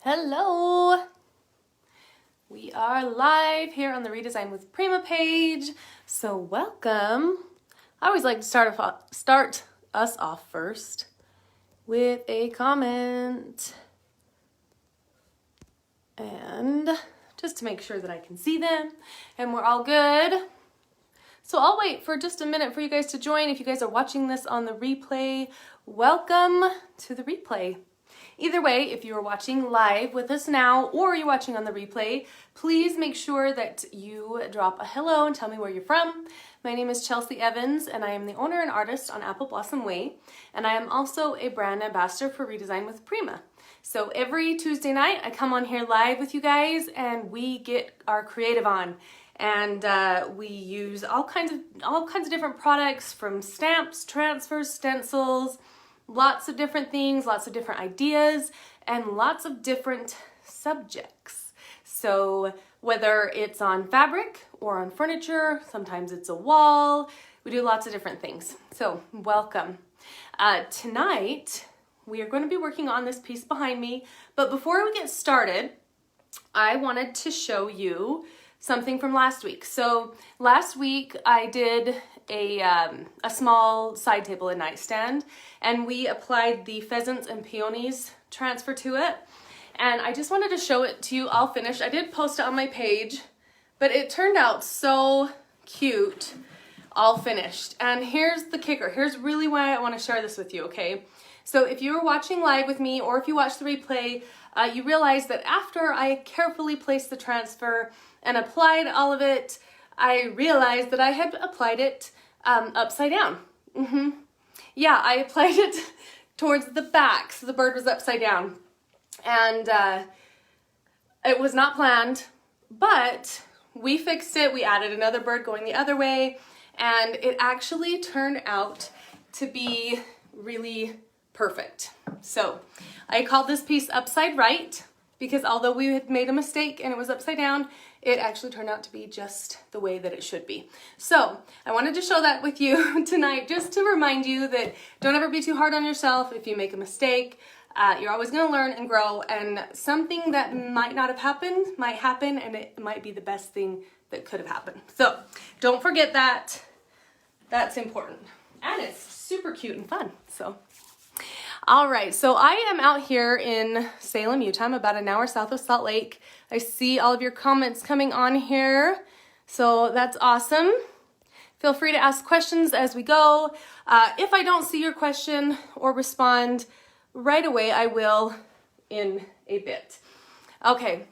Hello! We are live here on the Redesign with Prima page, so welcome. I always like to start us off first with a comment, and just to make sure that I can see them and we're all good. So I'll wait for just a minute for you guys to join. If you guys are watching this on the replay, welcome to the replay. Either way, if you are watching live with us now or you're watching on the replay, please make sure that you drop a hello and tell me where you're from. My name is Cece Evans and I am the owner and artist on Apple Blossom Way, and I am also a brand ambassador for Redesign with Prima. So every Tuesday night I come on here live with you guys and we get our creative on. And we use all kinds of different products, from stamps, transfers, stencils, lots of different things, lots of different ideas, and lots of different subjects. So whether it's on fabric or on furniture, sometimes it's a wall, we do lots of different things. So welcome. Tonight we are going to be working on this piece behind me, but before we get started, I wanted to show you something from last week. So last week I did a small side table and nightstand, and we applied the pheasants and peonies transfer to it. And I just wanted to show it to you all finished. I did post it on my page, but it turned out so cute, all finished. And here's the kicker. Here's really why I want to share this with you, okay? So if you were watching live with me, or if you watched the replay, you realize that after I carefully placed the transfer and applied all of it, I realized that I had applied it upside down. Yeah, I applied it towards the back, so the bird was upside down. And it was not planned, but we fixed it. We added another bird going the other way, and it actually turned out to be really perfect. So I called this piece upside right, because although we had made a mistake and it was upside down, it actually turned out to be just the way that it should be. So I wanted to show that with you tonight, just to remind you that don't ever be too hard on yourself. If you make a mistake, you're always going to learn and grow, and something that might not have happened might happen, and it might be the best thing that could have happened. So don't forget that. That's important. And it's super cute and fun. So all right, so I am out here in Salem, Utah. I'm about an hour south of Salt Lake. I see all of your comments coming on here, so that's awesome. Feel free to ask questions as we go. If I don't see your question or respond right away, I will in a bit. Okay,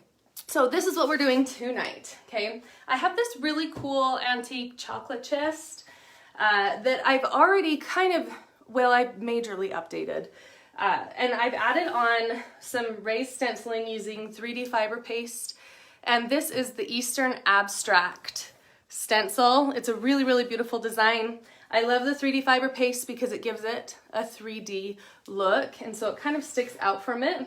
so this is what we're doing tonight, okay? I have this really cool antique chocolate chest that I've already I've majorly updated. And I've added on some raised stenciling using 3D fiber paste. And this is the Eastern Abstract Stencil. It's a really, really beautiful design. I love the 3D fiber paste because it gives it a 3D look. And so it kind of sticks out from it.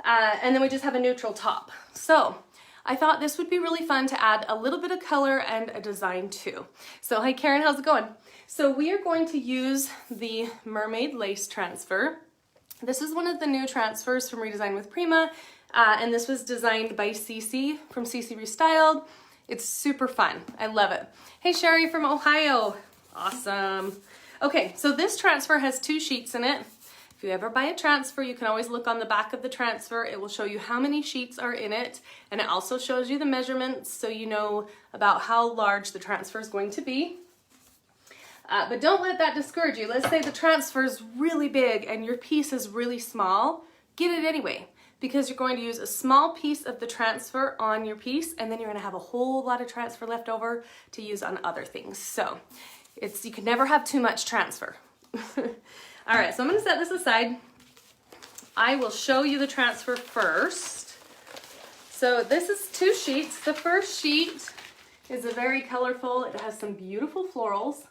And then we just have a neutral top. So I thought this would be really fun to add a little bit of color and a design too. So hi Karen, how's it going? So we are going to use the Mermaid lace transfer. This is one of the new transfers from Redesign with Prima, and this was designed by Cece from Cece Restyled. It's super fun. I love it. Hey Sherry from Ohio. Awesome. Okay, so this transfer has 2 sheets in it. If you ever buy a transfer, you can always look on the back of the transfer. It will show you how many sheets are in it, and it also shows you the measurements so you know about how large the transfer is going to be. But don't let that discourage you. Let's say the transfer is really big and your piece is really small. Get it anyway, because you're going to use a small piece of the transfer on your piece, and then you're going to have a whole lot of transfer left over to use on other things. So you can never have too much transfer. All right, so I'm going to set this aside. I will show you the transfer first. So this is 2 sheets. The first sheet is a very colorful. It has some beautiful florals.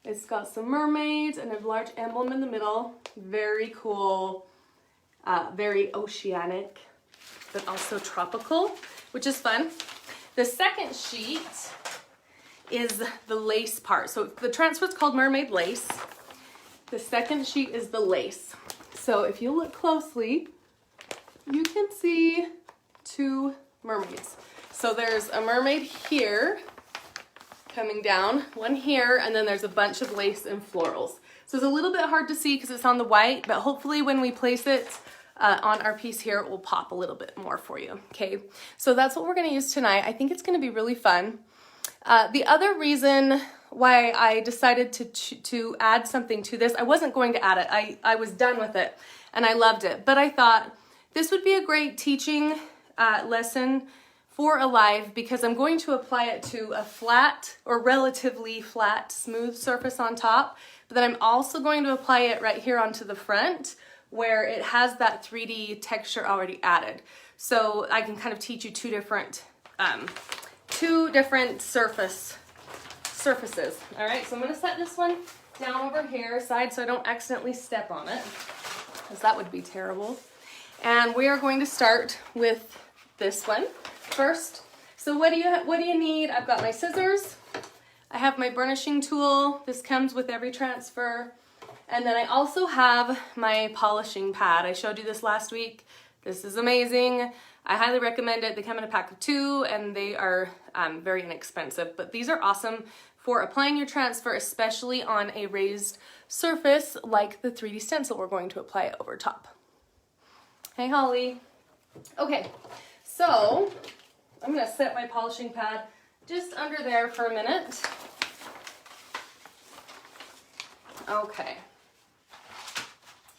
It's got some mermaids and a large emblem in the middle. Very cool, very oceanic, but also tropical, which is fun. The second sheet is the lace part. So the transfer is called Mermaid Lace. The second sheet is the lace. So if you look closely, you can see two mermaids. So there's a mermaid here coming down, one here, and then there's a bunch of lace and florals. So it's a little bit hard to see because it's on the white, but hopefully when we place it on our piece here, it will pop a little bit more for you, okay? So that's what we're gonna use tonight. I think it's gonna be really fun. The other reason why I decided to add something to this, I wasn't going to add it. I was done with it and I loved it, but I thought this would be a great teaching lesson for Alive because I'm going to apply it to a flat or relatively flat, smooth surface on top, but then I'm also going to apply it right here onto the front where it has that 3D texture already added. So I can kind of teach you two different surfaces. All right, so I'm gonna set this one down over here aside so I don't accidentally step on it, because that would be terrible. And we are going to start with this one first. So what do you need? I've got my scissors. I have my burnishing tool. This comes with every transfer. And then I also have my polishing pad. I showed you this last week. This is amazing. I highly recommend it. They come in a pack of 2 and they are very inexpensive, but these are awesome for applying your transfer, especially on a raised surface like the 3D stencil we're going to apply it over top. Hey, Holly. Okay, so I'm gonna set my polishing pad just under there for a minute. Okay.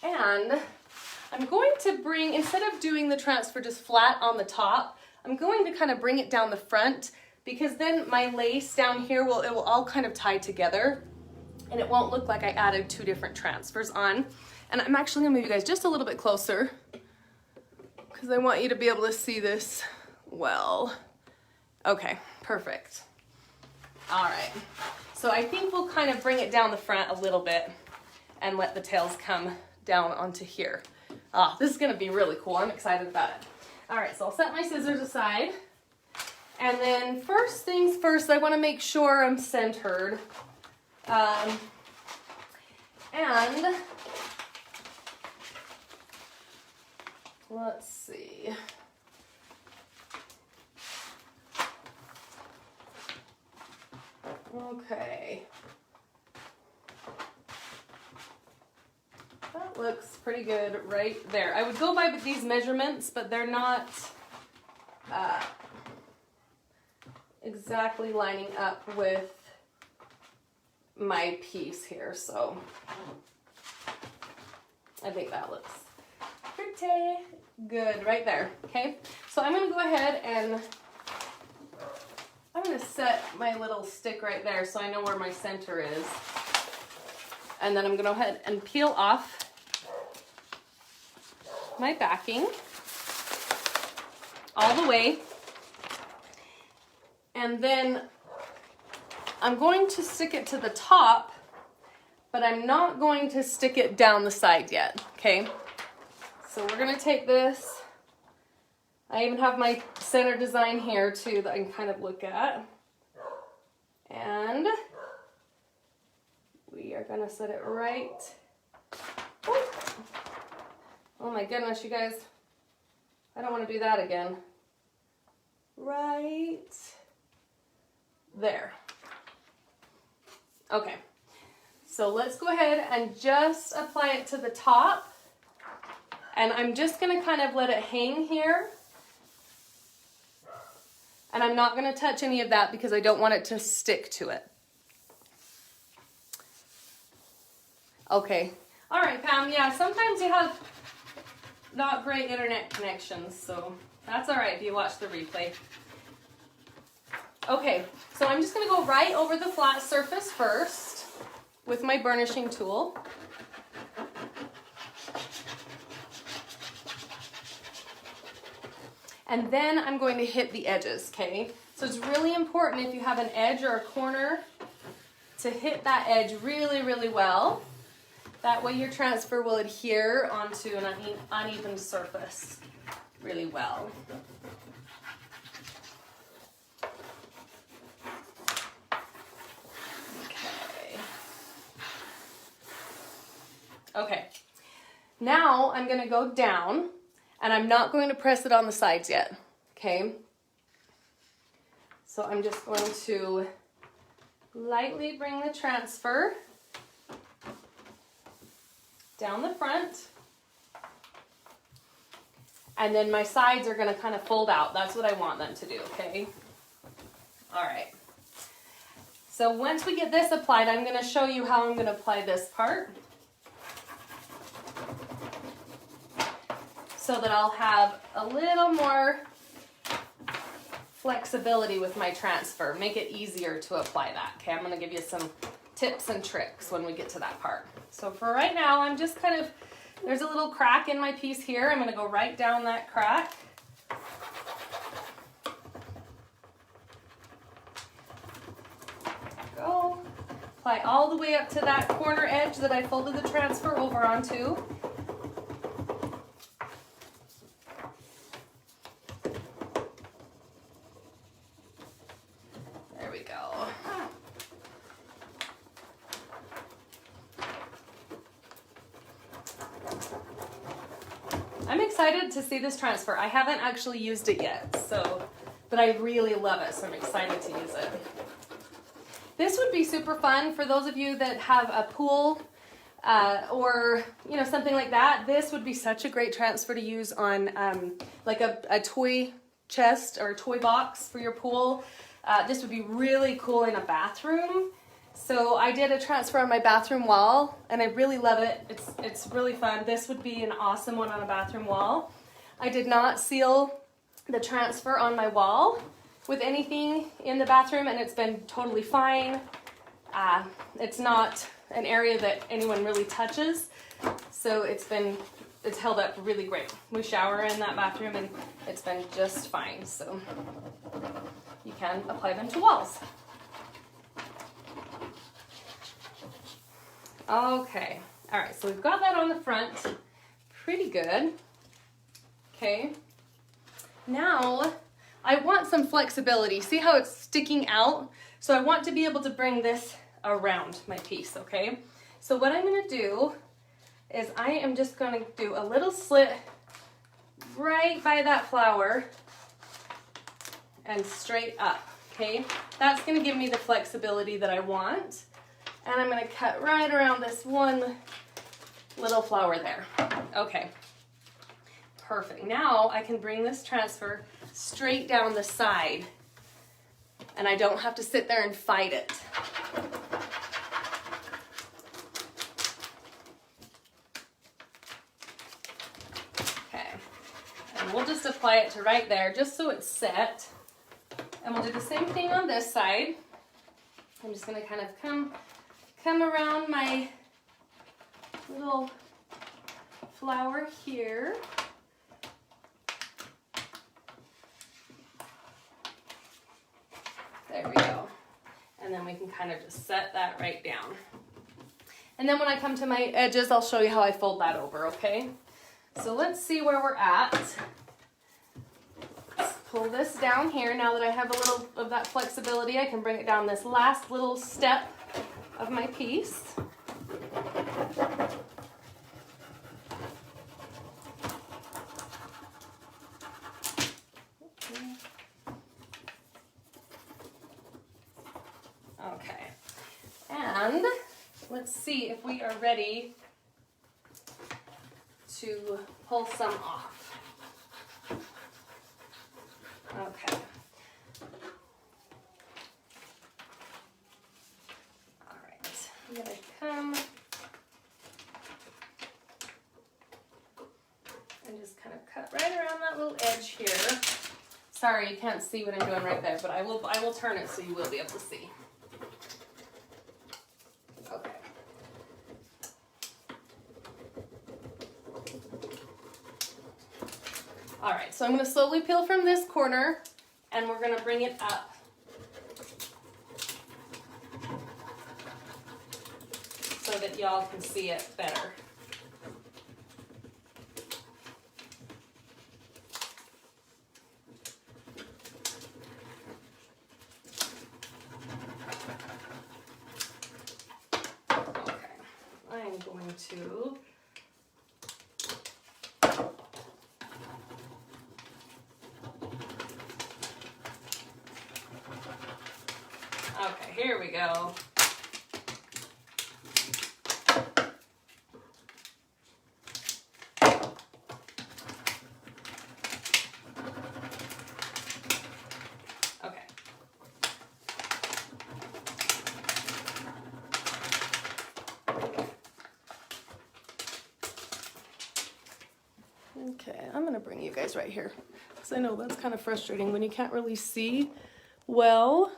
And I'm going to bring, instead of doing the transfer just flat on the top, I'm going to kind of bring it down the front because then my lace down here it will all kind of tie together and it won't look like I added 2 different transfers on. And I'm actually gonna move you guys just a little bit closer because I want you to be able to see this well. Okay, perfect. All right, so I think we'll kind of bring it down the front a little bit and let the tails come down onto here. This is gonna be really cool. I'm excited about it. All right, so I'll set my scissors aside. And then first things first, I wanna make sure I'm centered. And let's see. Okay. That looks pretty good right there. I would go by these measurements, but they're not exactly lining up with my piece here, so I think that looks pretty good right there, okay? So I'm gonna go ahead and I'm gonna set my little stick right there so I know where my center is. And then I'm gonna go ahead and peel off my backing all the way. And then I'm going to stick it to the top, but I'm not going to stick it down the side yet, okay? So we're gonna take this. I even have my center design here too that I can kind of look at. And we are gonna set it right. Oh my goodness, you guys. I don't wanna do that again. Right there. Okay, so let's go ahead and just apply it to the top. And I'm just gonna kind of let it hang here. And I'm not gonna touch any of that because I don't want it to stick to it. Okay, all right, Pam, yeah, sometimes you have not great internet connections, so that's all right if you watch the replay. Okay, so I'm just gonna go right over the flat surface first with my burnishing tool. And then I'm going to hit the edges, okay? So it's really important if you have an edge or a corner to hit that edge really, really well. That way your transfer will adhere onto an uneven surface really well. Okay, now I'm gonna go down And I'm not going to press it on the sides yet, okay? So I'm just going to lightly bring the transfer down the front. And then my sides are gonna kind of fold out. That's what I want them to do, okay? All right. So once we get this applied, I'm gonna show you how I'm gonna apply this part, so that I'll have a little more flexibility with my transfer, make it easier to apply that. Okay, I'm gonna give you some tips and tricks when we get to that part. So for right now, I'm just kind of, there's a little crack in my piece here. I'm gonna go right down that crack. Go. Apply all the way up to that corner edge that I folded the transfer over onto. There we go. I'm excited to see this transfer. I haven't actually used it yet, but I really love it, so I'm excited to use it. This would be super fun for those of you that have a pool or something like that. This would be such a great transfer to use on like a toy chest or a toy box for your pool. This would be really cool in a bathroom. So I did a transfer on my bathroom wall and I really love it. It's really fun. This would be an awesome one on a bathroom wall. I did not seal the transfer on my wall with anything in the bathroom and it's been totally fine. It's not an area that anyone really touches, so it's held up really great. We shower in that bathroom and it's been just fine, so you can apply them to walls. Okay, all right, so we've got that on the front, pretty good. Okay, now I want some flexibility. See how it's sticking out? So I want to be able to bring this around my piece, okay? So what I'm gonna do is I am just gonna do a little slit right by that flower and straight up, okay? That's gonna give me the flexibility that I want. And I'm gonna cut right around this one little flower there. Okay, perfect. Now I can bring this transfer straight down the side and I don't have to sit there and fight it. Okay, and we'll just apply it to right there just so it's set. And we'll do the same thing on this side. I'm just gonna kind of come around my little flower here. There we go. And then we can kind of just set that right down. And then when I come to my edges, I'll show you how I fold that over, okay? So let's see where we're at. Let's pull this down here. Now that I have a little of that flexibility, I can bring it down this last little step of my piece. Okay, and let's see if we are ready to pull some off. Okay. I'm gonna come and just kind of cut right around that little edge here. Sorry, you can't see what I'm doing right there, but I will turn it so you will be able to see. Okay. All right, so I'm gonna slowly peel from this corner and we're gonna bring it up. So that y'all can see it better. Okay, I'm going to Okay, here we go. Okay. Okay, I'm gonna bring you guys right here because I know that's kind of frustrating when you can't really see well.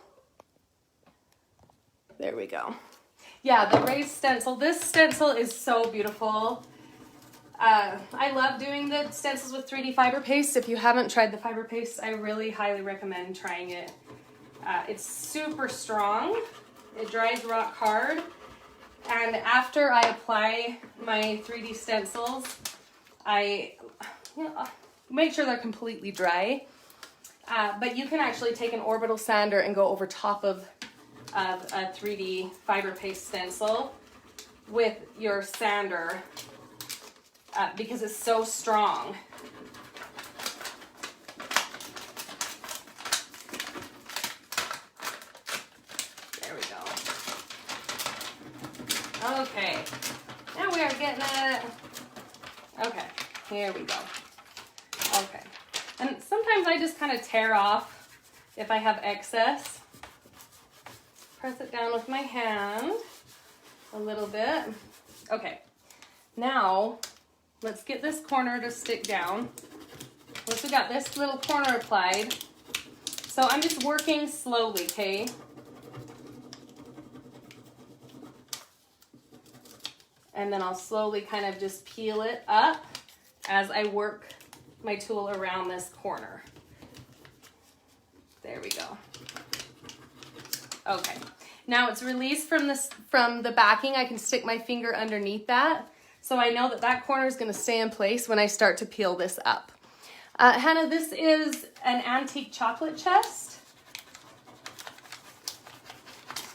There we go. Yeah, the raised stencil. This stencil is so beautiful. I love doing the stencils with 3D fiber paste. If you haven't tried the fiber paste, I really highly recommend trying it. It's super strong. It dries rock hard. And after I apply my 3D stencils, I make sure they're completely dry. But you can actually take an orbital sander and go over top of a 3D fiber paste stencil with your sander because it's so strong. There we go. Okay, now we are getting it. Okay, here we go. Okay, and sometimes I just kind of tear off if I have excess. Press it down with my hand a little bit. Okay, now let's get this corner to stick down. Once we got this little corner applied, so I'm just working slowly, okay? And then I'll slowly kind of just peel it up as I work my tool around this corner. There we go. Okay, now it's released from the backing. I can stick my finger underneath that, so I know that that corner is going to stay in place when I start to peel this up. Hannah, this is an antique chocolate chest.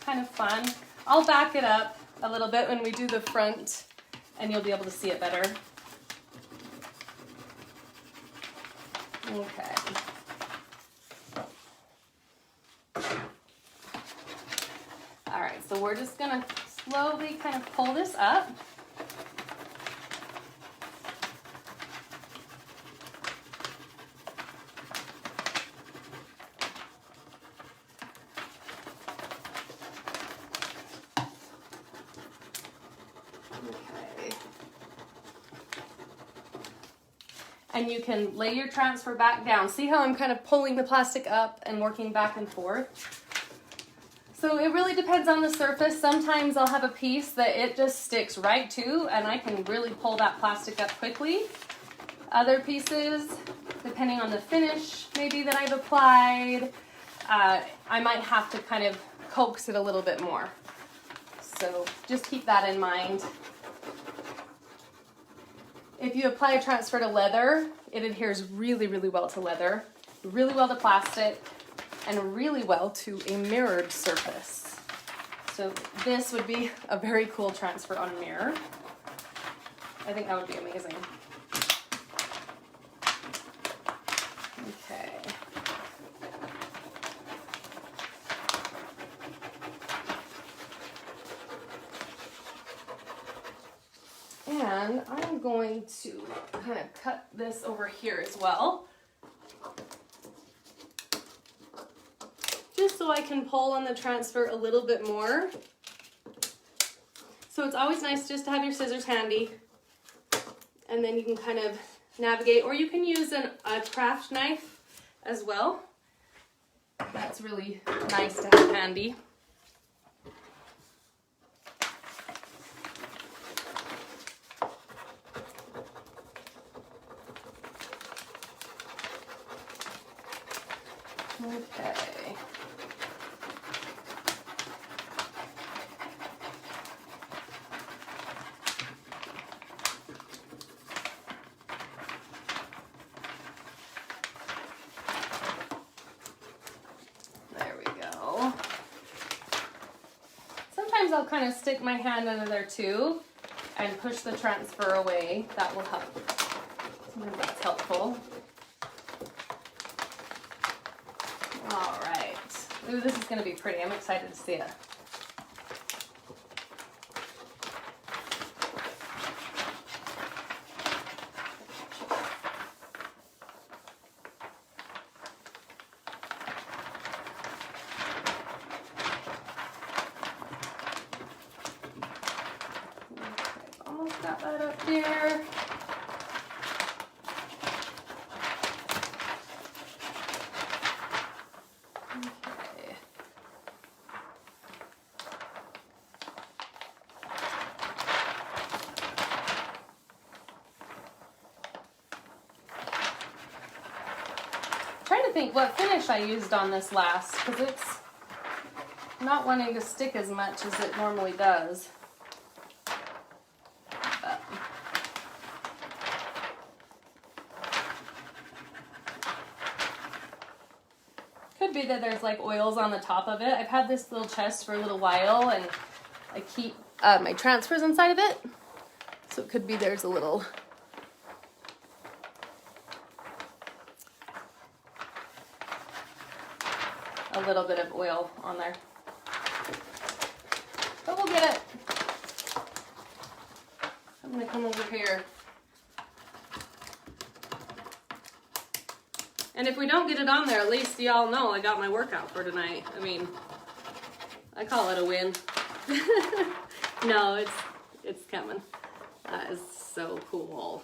Kind of fun. I'll back it up a little bit when we do the front, and you'll be able to see it better. Okay. All right, so we're just gonna slowly kind of pull this up. Okay. And you can lay your transfer back down. See how I'm kind of pulling the plastic up and working back and forth? So it really depends on the surface. Sometimes I'll have a piece that it just sticks right to, and I can really pull that plastic up quickly. Other pieces, depending on the finish maybe that I've applied, I might have to kind of coax it a little bit more. So just keep that in mind. If you apply a transfer to leather, it adheres really, really well to leather, really well to plastic, and really well to a mirrored surface. So this would be a very cool transfer on a mirror. I think that would be amazing. Okay. And I'm going to kind of cut this over here as well, just so I can pull on the transfer a little bit more. So it's always nice just to have your scissors handy, and then you can kind of navigate, or you can use a craft knife as well. That's really nice to have handy. Okay. There we go. Sometimes I'll kind of stick my hand under there too and push the transfer away. That will help. Sometimes that's helpful. All right. Ooh, this is going gonna be pretty. I'm excited to see it. Almost got that up there. Okay. I'm trying to think what finish I used on this last, because it's not wanting to stick as much as it normally does. Could be that there's like oils on the top of it. I've had this little chest for a little while and I keep my transfers inside of it. So it could be there's a little bit of oil on there. But we'll get it. I'm gonna come over here. And if we don't get it on there, at least y'all know I got my workout for tonight. I mean, I call it a win. No, it's coming. That is so cool.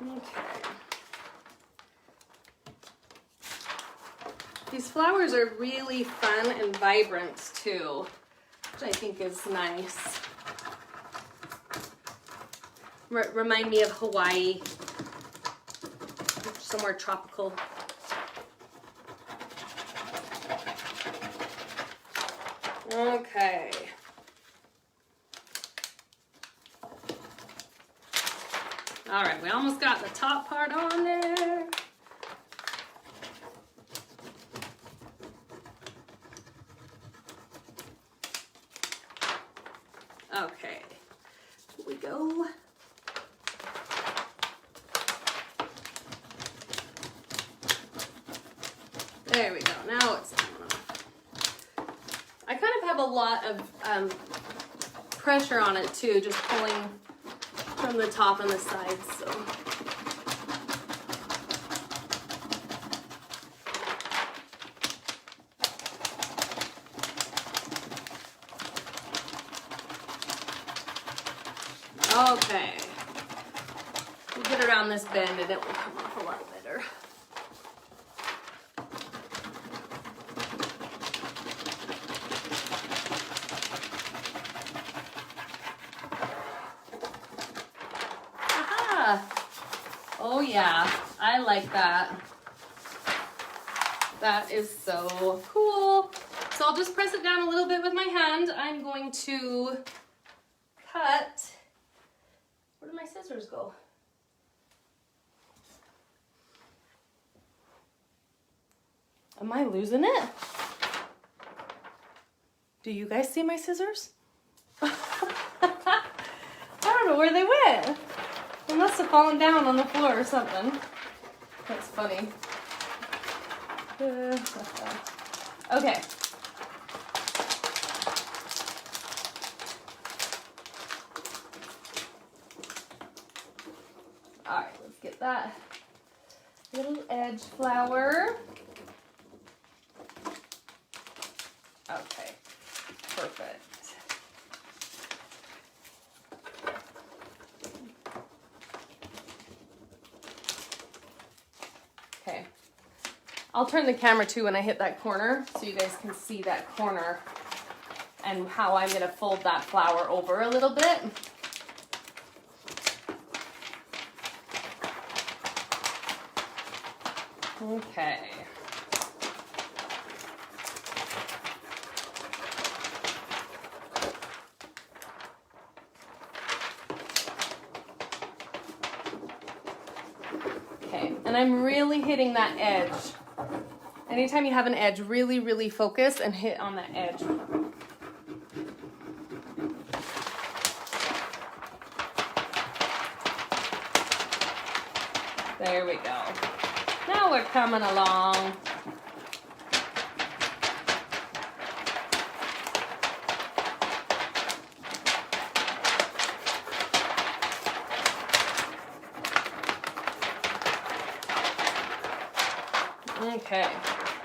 Okay. These flowers are really fun and vibrant too, which I think is nice. Remind me of Hawaii, somewhere tropical. Okay. All right, we almost got the top part on there. Okay, here we go. There we go, now it's coming off. I kind of have a lot of pressure on it too, just pulling from the top and the sides, so. Okay, we'll get around this bend and it will come off a lot better. Aha! Oh yeah, I like that. That is so cool. So I'll just press it down a little bit with my hand. I'm going to cut. Where did my scissors go? Am I losing it? Do you guys see my scissors? I don't know where they went. They must have fallen down on the floor or something. That's funny. Okay. All right, let's get that little edge flower. Okay, perfect. Okay, I'll turn the camera too when I hit that corner so you guys can see that corner and how I'm gonna fold that flower over a little bit. Okay. Okay, and I'm really hitting that edge. Anytime you have an edge, really, really focus and hit on that edge. There we go. Now we're coming along. Okay.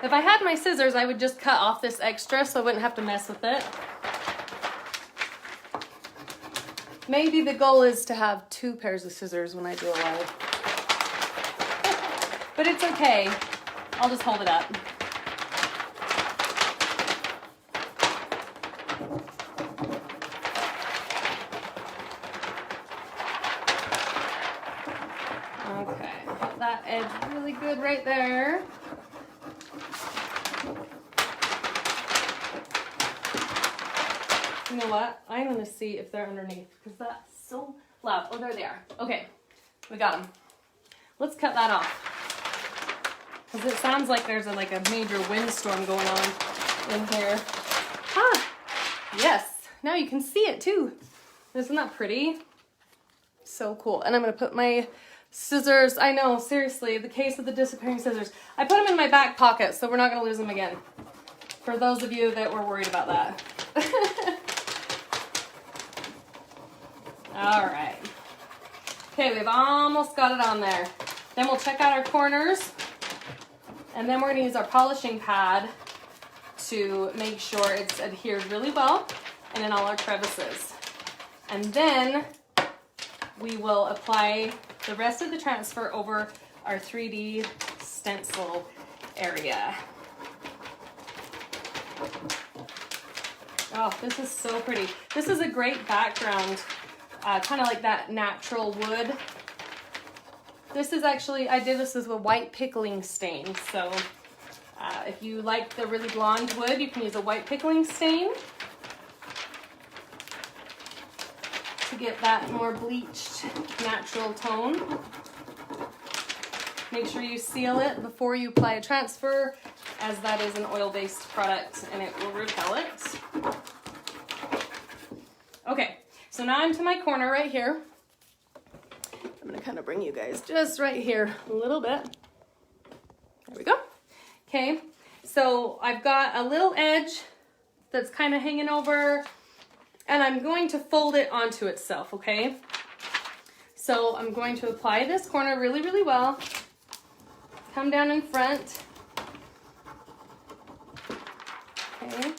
If I had my scissors, I would just cut off this extra so I wouldn't have to mess with it. Maybe the goal is to have 2 pairs of scissors when I do a live. But it's okay. I'll just hold it up. Okay, get that edge really good right there. You know what? I'm gonna see if they're underneath because that's so loud. Oh, there they are. Okay, we got them. Let's cut that off because it sounds like there's a major windstorm going on in here. Ah, yes. Now you can see it too. Isn't that pretty? So cool. And I'm gonna put my scissors. I know, seriously, the case of the disappearing scissors. I put them in my back pocket, so we're not gonna lose them again. For those of you that were worried about that. All right. Okay, we've almost got it on there. Then we'll check out our corners, and then we're gonna use our polishing pad to make sure it's adhered really well and in all our crevices. And then we will apply the rest of the transfer over our 3D stencil area. Oh, this is so pretty. This is a great background, kind of like that natural wood. This is actually, I did this with a white pickling stain. So if you like the really blonde wood, you can use a white pickling stain to get that more bleached natural tone. Make sure you seal it before you apply a transfer, as that is an oil-based product and it will repel it. Okay, so now I'm to my corner right here. I'm gonna kind of bring you guys just right here a little bit. There we go. Okay, so I've got a little edge that's kind of hanging over, and I'm going to fold it onto itself, okay? So I'm going to apply this corner really, really well. Come down in front. Okay,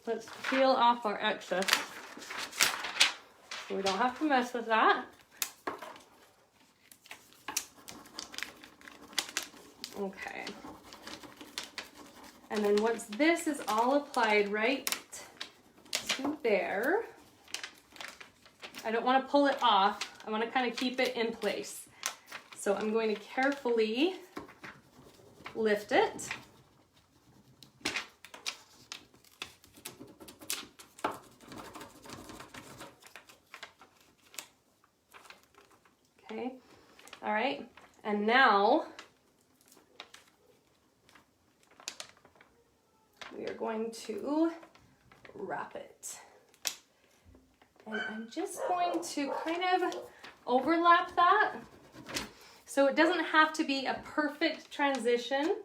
let's peel off our excess. We don't have to mess with that. Okay. And then once this is all applied right to there, I don't want to pull it off. I want to kind of keep it in place. So I'm going to carefully lift it. Okay, all right, and now we are going to wrap it. And I'm just going to kind of overlap that. So it doesn't have to be a perfect transition,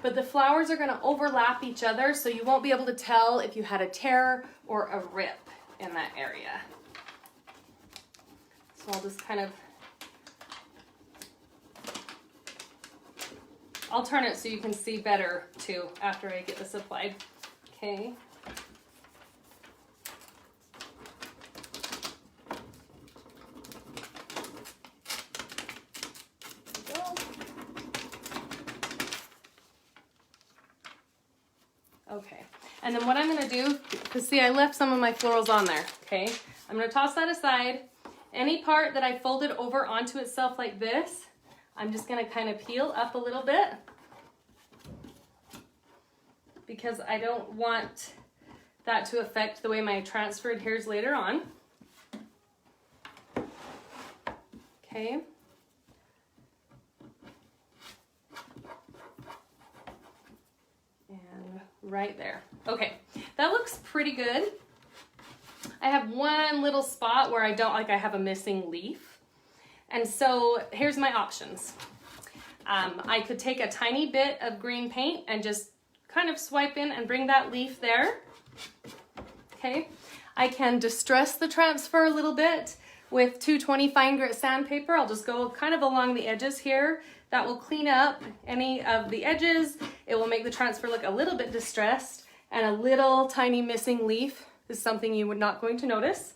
but the flowers are gonna overlap each other, so you won't be able to tell if you had a tear or a rip in that area. So I'll just kind of, I'll turn it so you can see better too after I get this applied. Okay. Okay, and then what I'm gonna do, because see I left some of my florals on there, okay? I'm gonna toss that aside. Any part that I folded over onto itself like this, I'm just gonna kind of peel up a little bit because I don't want that to affect the way my transfer adheres later on. Okay. And right there. Okay, that looks pretty good. I have one little spot where I have a missing leaf. And so here's my options. I could take a tiny bit of green paint and just kind of swipe in and bring that leaf there. Okay. I can distress the transfer a little bit with 220 fine grit sandpaper. I'll just go kind of along the edges here. That will clean up any of the edges. It will make the transfer look a little bit distressed, and a little tiny missing leaf is something you would not going to notice.